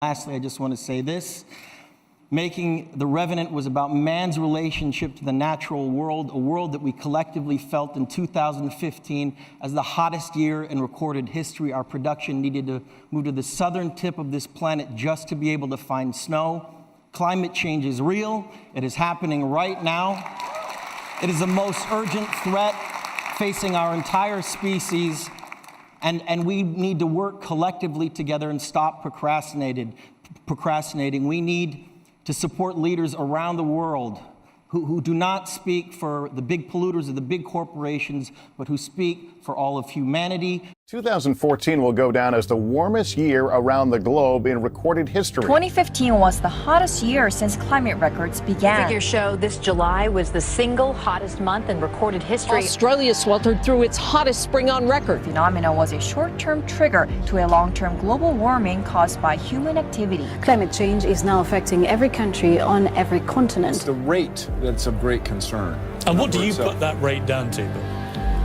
Lastly, I just want to say this. Making The Revenant was about man's relationship to the natural world, a world that we collectively felt in 2015 as the hottest year in recorded history. Our production needed to move to the southern tip of this planet just to be able to find snow. Climate change is real. It is happening right now. It is the most urgent threat facing our entire species. And we need to work collectively together and stop procrastinating. We need to support leaders around the world who do not speak for the big polluters or the big corporations, but who speak for all of humanity. 2014 will go down as the warmest year around the globe in recorded history. 2015 was the hottest year since climate records began. Figures show this July was the single hottest month in recorded history. Australia sweltered through its hottest spring on record. The phenomenon was a short-term trigger to a long-term global warming caused by human activity. Climate change is now affecting every country on every continent. It's the rate that's of great concern. And what do you put that rate down to, Bill?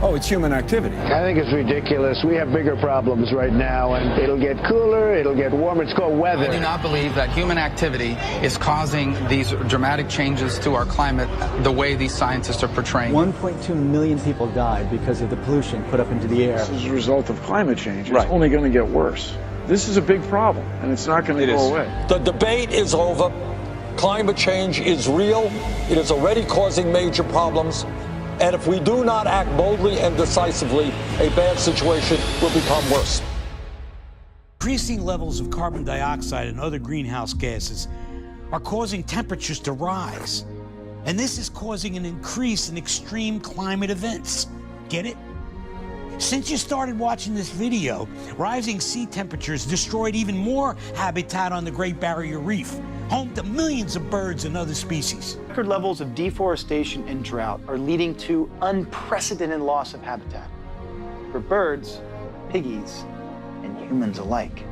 Oh, it's human activity. I think it's ridiculous. We have bigger problems right now, and it'll get cooler, it'll get warmer. It's called weather. I do not believe that human activity is causing these dramatic changes to our climate the way these scientists are portraying. 1.2 million people died because of the pollution put up into the air. This is a result of climate change. It's only going to get worse. This is a big problem, and it's not going to go away. The debate is over. Climate change is real. It is already causing major problems. And if we do not act boldly and decisively, a bad situation will become worse. Increasing levels of carbon dioxide and other greenhouse gases are causing temperatures to rise. And this is causing an increase in extreme climate events. Get it? Since you started watching this video, rising sea temperatures destroyed even more habitat on the Great Barrier Reef, home to millions of birds and other species. Record levels of deforestation and drought are leading to unprecedented loss of habitat for birds, piggies, and humans alike.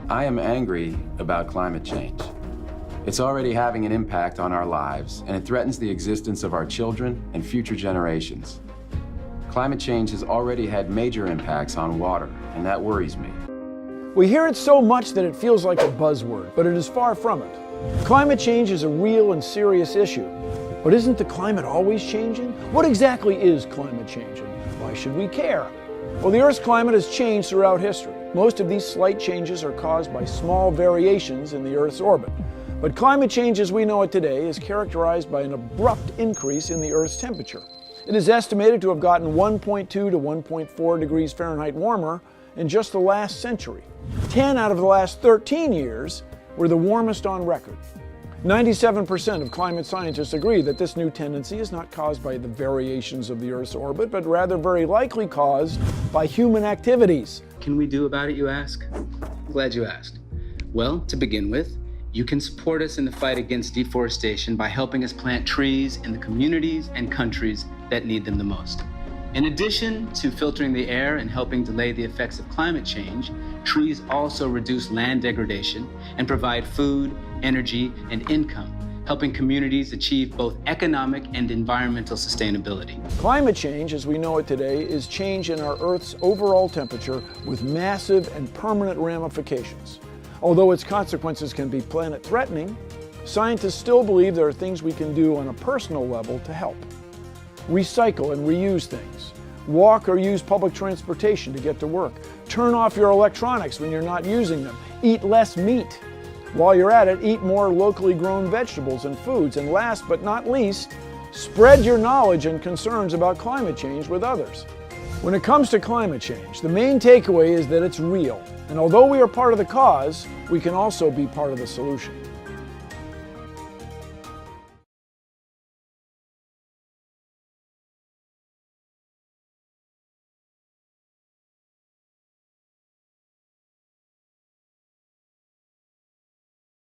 I am angry about climate change. It's already having an impact on our lives, and it threatens the existence of our children and future generations. Climate change has already had major impacts on water, and that worries me. We hear it so much that it feels like a buzzword, but it is far from it. Climate change is a real and serious issue. But isn't the climate always changing? What exactly is climate change, and why should we care? Well, the Earth's climate has changed throughout history. Most of these slight changes are caused by small variations in the Earth's orbit. But climate change as we know it today is characterized by an abrupt increase in the Earth's temperature. It is estimated to have gotten 1.2 to 1.4 degrees Fahrenheit warmer in just the last century. 10 out of the last 13 years were the warmest on record. 97% of climate scientists agree that this new tendency is not caused by the variations of the Earth's orbit, but rather very likely caused by human activities. Can we do about it, you ask? I'm glad you asked. Well, to begin with, you can support us in the fight against deforestation by helping us plant trees in the communities and countries that need them the most. In addition to filtering the air and helping delay the effects of climate change, trees also reduce land degradation and provide food, energy, and income, helping communities achieve both economic and environmental sustainability. Climate change, as we know it today, is change in our Earth's overall temperature with massive and permanent ramifications. Although its consequences can be planet-threatening, scientists still believe there are things we can do on a personal level to help. Recycle and reuse things. Walk or use public transportation to get to work. Turn off your electronics when you're not using them. Eat less meat. While you're at it, eat more locally grown vegetables and foods. And last but not least, spread your knowledge and concerns about climate change with others. When it comes to climate change, the main takeaway is that it's real. And although we are part of the cause, we can also be part of the solution.